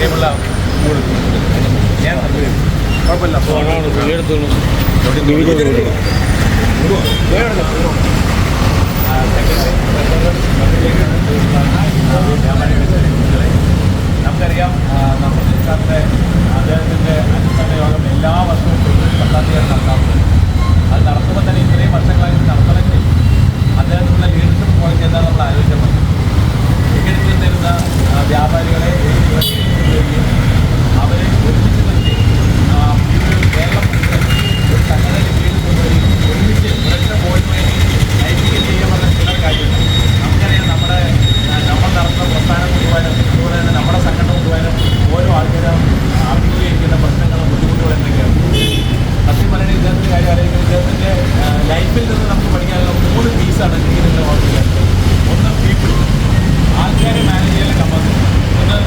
പ്രിയമുള്ള ഞാൻ കുഴപ്പമില്ല നമുക്കറിയാം നമ്മുടെ സർക്കാരിൻ്റെ അദ്ദേഹത്തിൻ്റെ അനുസരണ യോഗം എല്ലാ വർഷവും 10-ാം തീയതി നടത്താറുണ്ട്. അത് നടത്തുമ്പോൾ തന്നെ ഇത്രയും വർഷങ്ങളായിട്ട് നടത്തണമെങ്കിൽ അദ്ദേഹത്തിനുള്ള ലീഡർഷിപ്പ് ക്വാളിറ്റി എന്താ നമ്മൾ ആലോചിച്ചാൽ മതി. ടിക്കറ്റിൽ തരുന്ന വ്യാപാരികളെ അവരെ ഒരുമിച്ച് നിർത്തി കേരളം ഒരു സംഘടനയിൽ കീഴിൽ കൊണ്ടുപോയി ഒരുമിച്ച് ഒരൊറ്റ പോയിന്റ് വേണ്ടി നൈതികം ചെയ്യാനുള്ള ചില കാര്യങ്ങൾ നമുക്കറിയാം. നമ്മൾ നടത്തുന്ന പ്രസ്ഥാനം കൊണ്ടുപോകാനും അതുപോലെ തന്നെ നമ്മുടെ സംഘടന കൊണ്ടുപോകാനും ഓരോ ആൾക്കാരും അഭിമുഖീകരിക്കുന്ന പ്രശ്നങ്ങളും ബുദ്ധിമുട്ടുകളും എന്തൊക്കെയാണ്. സത്യം പറയുന്നത് ഇദ്ദേഹത്തിൻ്റെ കാര്യം അറിയിക്കുന്നത് ഇദ്ദേഹത്തിൻ്റെ ലൈഫിൽ നിന്ന് നമുക്ക് പഠിക്കാനുള്ള 3 പീസാണ് ലീഗിൻ്റെ ഓർമ്മ. ഒന്ന് പീപ്പിൾ, ആൾക്കാരെ മാനേജ് ചെയ്യാനുള്ള കപ്പാസിറ്റി. ഒന്ന്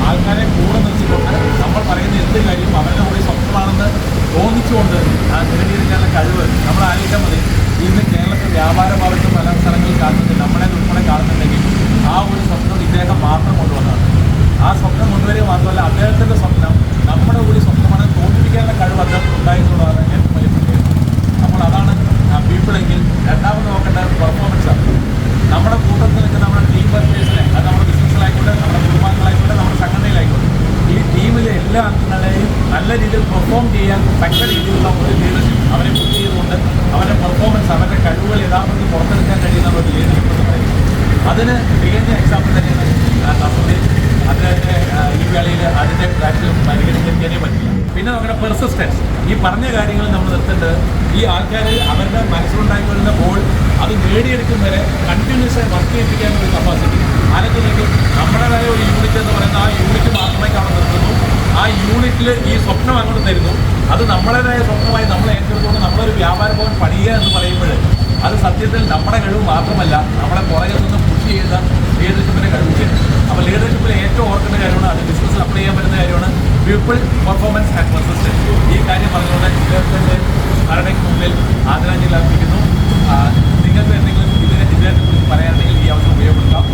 ആൾക്കാരെ കൂടെ നിർത്തിക്കൊണ്ട് നമ്മൾ പറയുന്ന എന്ത് കാര്യം അവരുടെ കൂടി സ്വന്തമാണെന്ന് തോന്നിച്ചുകൊണ്ട് നേടിയെടുക്കാനുള്ള കഴിവ് നമ്മൾ ആലോചിച്ചാൽ മതി. ഇന്ന് കേരളത്തിൽ വ്യാപാര ഭാഗത്ത് പല സ്ഥലങ്ങളിൽ കാണുന്നുണ്ട്, നമ്മളെ ഉൾപ്പെടെ കാണുന്നുണ്ടെങ്കിൽ ആ ഒരു സ്വപ്നം ഇദ്ദേഹം മാത്രം കൊണ്ടുവന്നതാണ്. ആ സ്വപ്നം കൊണ്ടുവരിക മാത്രമല്ല, അദ്ദേഹത്തിൻ്റെ സ്വപ്നം നമ്മുടെ കൂടി സ്വപ്നമാണെന്ന് തോന്നിപ്പിക്കാനുള്ള കഴിവ് അദ്ദേഹം ഉണ്ടായിട്ടുള്ളതാണ് ഏറ്റവും വലിയ പ്രത്യേകത. അപ്പോൾ അതാണ് പീപ്പിളെങ്കിൽ. രണ്ടാമത് നോക്കേണ്ട പെർഫോമൻസാണ്. നമ്മുടെ കൂട്ടത്തിൽ നിൽക്കുന്ന നമ്മുടെ ടീം വർക്കേഴ്സിനെ, അത് നമ്മുടെ ബിസിനസ്സിലായിക്കോട്ടെ, നമ്മുടെ കുടുംബാംഗങ്ങളായിക്കോട്ടെ, നമ്മുടെ സംഘടനയിലായിക്കോട്ടെ, ഈ ടീമിലെ എല്ലാ അംഗങ്ങളെയും നല്ല രീതിയിൽ പെർഫോം ചെയ്യാൻ തക്ക രീതിയിലുള്ള ഒരു ലീഡർഷിപ്പ് അവരെ പുഷ് ചെയ്തുകൊണ്ട് അവരുടെ പെർഫോമൻസ്, അവരുടെ കഴിവുകൾ യഥാർത്ഥത്തിൽ പുറത്തെടുക്കാൻ കഴിയുന്ന ഒരു ലീഡർഷിപ്പ് എന്ന് പറയുന്നത്. അതിന് തികഞ്ഞ എക്സാമ്പിൾ തന്നെയാണ് നസുദ്ദീൻ. അദ്ദേഹത്തെ ഈ വേളയിൽ അതിൻ്റെ കാര്യത്തിൽ പരിഗണിക്കാനേ പറ്റില്ല. പിന്നെ നമ്മുടെ പെർസിസ്റ്റൻസ്. ഈ പറഞ്ഞ കാര്യങ്ങൾ നമ്മൾ നിർത്തേണ്ടത് ഈ ആൾക്കാർ അവരുടെ മനസ്സിലുണ്ടാക്കിക്കൊള്ളുന്ന ഗോൾ അത് നേടിയെടുക്കും വരെ കണ്ടിന്യൂസ് ആയി വർക്ക് ചെയ്യിപ്പിക്കാനുള്ള ഒരു കപ്പാസിറ്റി. ആലത്തിലേക്ക് നമ്മുടേതായ ഒരു യൂണിറ്റ് എന്ന് പറയുന്ന ആ യൂണിറ്റ് മാത്രമേ അവിടെ നിർത്തുന്നു. ആ യൂണിറ്റിൽ ഈ സ്വപ്നം അങ്ങോട്ട് തരുന്നു. അത് നമ്മുടേതായ സ്വപ്നമായി നമ്മൾ ഏറ്റെടുത്തുകൊണ്ട് നമ്മളൊരു വ്യാപാര ഭവൻ പണിയുക എന്ന് പറയുമ്പോൾ അത് സത്യത്തിൽ നമ്മുടെ കഴിവ് മാത്രമല്ല, നമ്മളെ പുറകിൽ നിന്ന് പുഷ് ചെയ്യുന്ന ലീഡർഷിപ്പിൻ്റെ കഴിവ്. അപ്പോൾ ലീഡർഷിപ്പിൽ ഏറ്റവും ഓർക്കേണ്ട കാര്യമാണ്, അത് ബിസിനസ്സിൽ അപ്ലൈ ചെയ്യാൻ പറ്റുന്ന കാര്യമാണ് പീപ്പിൾ, പെർഫോമൻസ് ആൻഡ് പെർസിസ്റ്റൻസ്. ഈ കാര്യം പറഞ്ഞുകൊണ്ട് ഇദ്ദേഹത്തിൻ്റെ സ്മരണയ്ക്ക് മുന്നിൽ ആദരാഞ്ജലി അർപ്പിക്കുന്നു. നിങ്ങൾക്ക് എന്തെങ്കിലും ഇതിനെക്കുറിച്ച് പറയാനുണ്ടെങ്കിൽ ഈ അവസരം ഉപയോഗപ്പെടുത്താം.